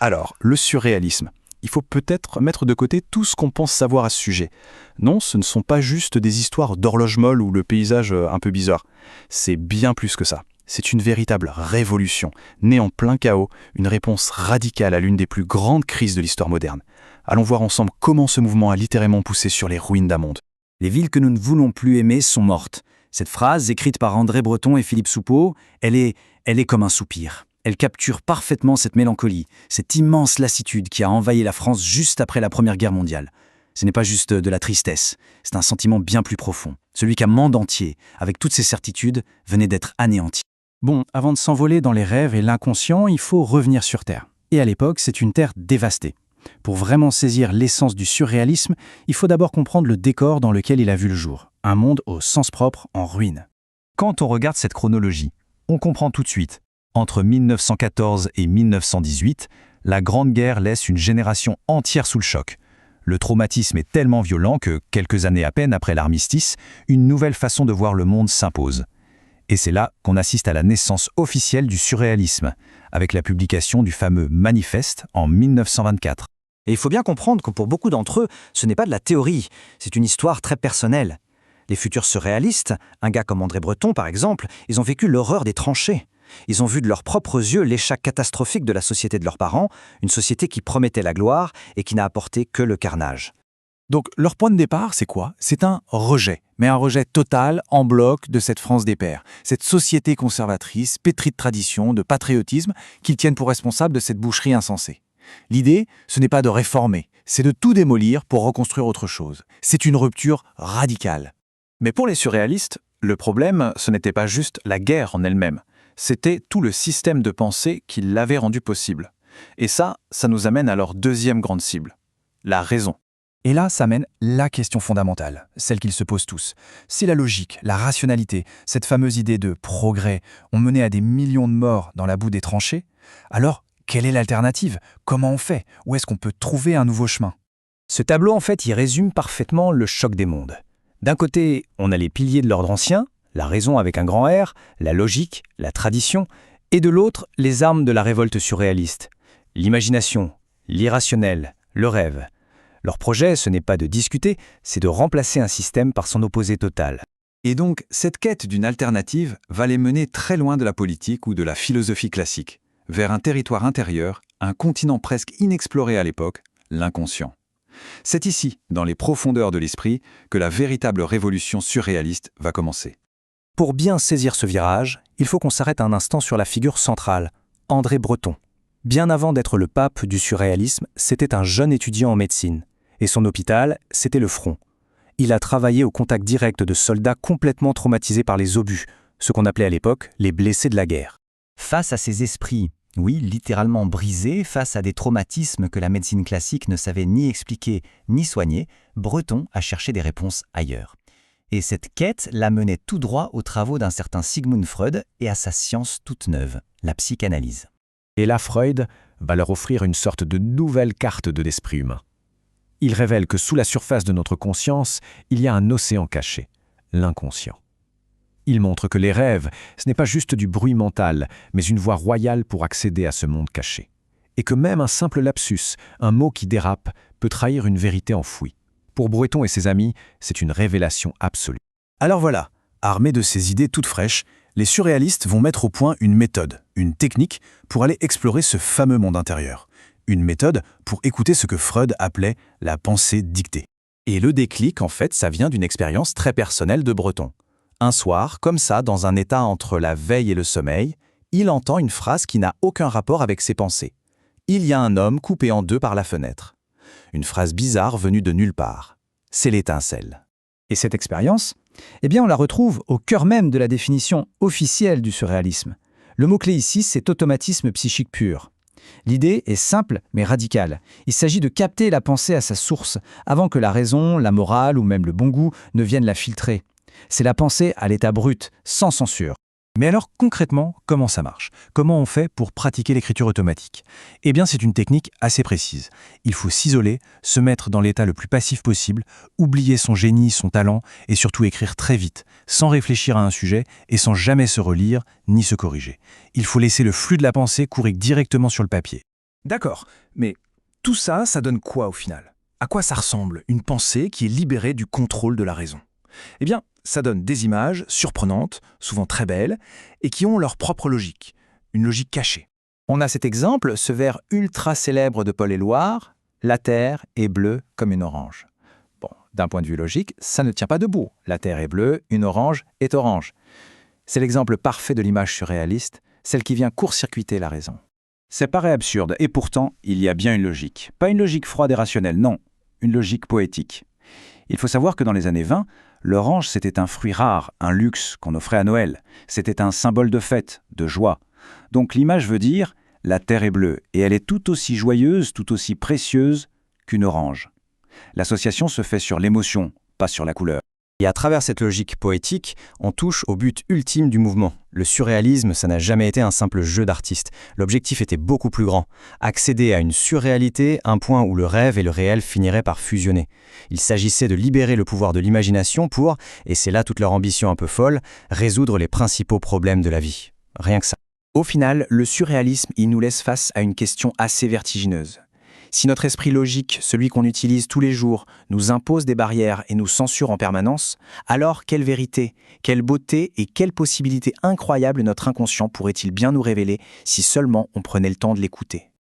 Alors, le surréalisme. Il faut peut-être mettre de côté tout ce qu'on pense savoir à ce sujet. Non, ce ne sont pas juste des histoires d'horloge molle ou le paysage un peu bizarre. C'est bien plus que ça. C'est une véritable révolution, née en plein chaos, une réponse radicale à l'une des plus grandes crises de l'histoire moderne. Allons voir ensemble comment ce mouvement a littéralement poussé sur les ruines d'un monde. Les villes que nous ne voulons plus aimer sont mortes. Cette phrase, écrite par André Breton et Philippe Soupault, elle est comme un soupir. Elle capture parfaitement cette mélancolie, cette immense lassitude qui a envahi la France juste après la Première Guerre mondiale. Ce n'est pas juste de la tristesse, c'est un sentiment bien plus profond. Celui qu'un monde entier, avec toutes ses certitudes, venait d'être anéanti. Bon, avant de s'envoler dans les rêves et l'inconscient, il faut revenir sur Terre. Et à l'époque, c'est une Terre dévastée. Pour vraiment saisir l'essence du surréalisme, il faut d'abord comprendre le décor dans lequel il a vu le jour. Un monde au sens propre en ruine. Quand on regarde cette chronologie, on comprend tout de suite. Entre 1914 et 1918, la Grande Guerre laisse une génération entière sous le choc. Le traumatisme est tellement violent que, quelques années à peine après l'armistice, une nouvelle façon de voir le monde s'impose. Et c'est là qu'on assiste à la naissance officielle du surréalisme, avec la publication du fameux Manifeste en 1924. Et il faut bien comprendre que pour beaucoup d'entre eux, ce n'est pas de la théorie, c'est une histoire très personnelle. Les futurs surréalistes, un gars comme André Breton par exemple, ils ont vécu l'horreur des tranchées. Ils ont vu de leurs propres yeux l'échec catastrophique de la société de leurs parents, une société qui promettait la gloire et qui n'a apporté que le carnage. Donc leur point de départ, c'est quoi? C'est un rejet, mais un rejet total, en bloc, de cette France des pères, cette société conservatrice, pétrie de tradition, de patriotisme, qu'ils tiennent pour responsable de cette boucherie insensée. L'idée, ce n'est pas de réformer, c'est de tout démolir pour reconstruire autre chose. C'est une rupture radicale. Mais pour les surréalistes, le problème, ce n'était pas juste la guerre en elle-même. C'était tout le système de pensée qui l'avait rendu possible. Et ça nous amène à leur deuxième grande cible, la raison. Et là, ça mène la question fondamentale, celle qu'ils se posent tous. Si la logique, la rationalité, cette fameuse idée de progrès ont mené à des millions de morts dans la boue des tranchées, alors quelle est l'alternative? Comment on fait? Où est-ce qu'on peut trouver un nouveau chemin? Ce tableau, en fait, il résume parfaitement le choc des mondes. D'un côté, on a les piliers de l'ordre ancien, la raison avec un grand R, la logique, la tradition, et de l'autre, les armes de la révolte surréaliste. L'imagination, l'irrationnel, le rêve. Leur projet, ce n'est pas de discuter, c'est de remplacer un système par son opposé total. Et donc, cette quête d'une alternative va les mener très loin de la politique ou de la philosophie classique, vers un territoire intérieur, un continent presque inexploré à l'époque, l'inconscient. C'est ici, dans les profondeurs de l'esprit, que la véritable révolution surréaliste va commencer. Pour bien saisir ce virage, il faut qu'on s'arrête un instant sur la figure centrale, André Breton. Bien avant d'être le pape du surréalisme, c'était un jeune étudiant en médecine. Et son hôpital, c'était le front. Il a travaillé au contact direct de soldats complètement traumatisés par les obus, ce qu'on appelait à l'époque les blessés de la guerre. Face à ces esprits, oui, littéralement brisés, face à des traumatismes que la médecine classique ne savait ni expliquer ni soigner, Breton a cherché des réponses ailleurs. Et cette quête l'a mené tout droit aux travaux d'un certain Sigmund Freud et à sa science toute neuve, la psychanalyse. Et là, Freud va leur offrir une sorte de nouvelle carte de l'esprit humain. Il révèle que sous la surface de notre conscience, il y a un océan caché, l'inconscient. Il montre que les rêves, ce n'est pas juste du bruit mental, mais une voie royale pour accéder à ce monde caché. Et que même un simple lapsus, un mot qui dérape, peut trahir une vérité enfouie. Pour Breton et ses amis, c'est une révélation absolue. Alors voilà, armés de ces idées toutes fraîches, les surréalistes vont mettre au point une méthode, une technique pour aller explorer ce fameux monde intérieur. Une méthode pour écouter ce que Freud appelait la pensée dictée. Et le déclic, en fait, ça vient d'une expérience très personnelle de Breton. Un soir, comme ça, dans un état entre la veille et le sommeil, il entend une phrase qui n'a aucun rapport avec ses pensées. Il y a un homme coupé en deux par la fenêtre. Une phrase bizarre venue de nulle part. C'est l'étincelle. Et cette expérience, on la retrouve au cœur même de la définition officielle du surréalisme. Le mot-clé ici, c'est automatisme psychique pur. L'idée est simple mais radicale. Il s'agit de capter la pensée à sa source, avant que la raison, la morale ou même le bon goût ne viennent la filtrer. C'est la pensée à l'état brut, sans censure. Mais alors concrètement, comment ça marche? Comment on fait pour pratiquer l'écriture automatique? Eh bien, c'est une technique assez précise. Il faut s'isoler, se mettre dans l'état le plus passif possible, oublier son génie, son talent, et surtout écrire très vite, sans réfléchir à un sujet et sans jamais se relire ni se corriger. Il faut laisser le flux de la pensée courir directement sur le papier. D'accord, mais tout ça, ça donne quoi au final? À quoi ça ressemble, une pensée qui est libérée du contrôle de la raison? Eh bien, ça donne des images surprenantes, souvent très belles, et qui ont leur propre logique, une logique cachée. On a cet exemple, ce vers ultra célèbre de Paul Éluard, « La terre est bleue comme une orange ». Bon, d'un point de vue logique, ça ne tient pas debout. La terre est bleue, une orange est orange. C'est l'exemple parfait de l'image surréaliste, celle qui vient court-circuiter la raison. Ça paraît absurde, et pourtant, il y a bien une logique. Pas une logique froide et rationnelle, non, une logique poétique. Il faut savoir que dans les années 20, l'orange c'était un fruit rare, un luxe qu'on offrait à Noël. C'était un symbole de fête, de joie. Donc l'image veut dire « la terre est bleue » et elle est tout aussi joyeuse, tout aussi précieuse qu'une orange. L'association se fait sur l'émotion, pas sur la couleur. Et à travers cette logique poétique, on touche au but ultime du mouvement. Le surréalisme, ça n'a jamais été un simple jeu d'artiste. L'objectif était beaucoup plus grand. Accéder à une surréalité, un point où le rêve et le réel finiraient par fusionner. Il s'agissait de libérer le pouvoir de l'imagination pour, et c'est là toute leur ambition un peu folle, résoudre les principaux problèmes de la vie. Rien que ça. Au final, le surréalisme, il nous laisse face à une question assez vertigineuse. Si notre esprit logique, celui qu'on utilise tous les jours, nous impose des barrières et nous censure en permanence, alors quelle vérité, quelle beauté et quelle possibilité incroyable notre inconscient pourrait-il bien nous révéler si seulement on prenait le temps de l'écouter ?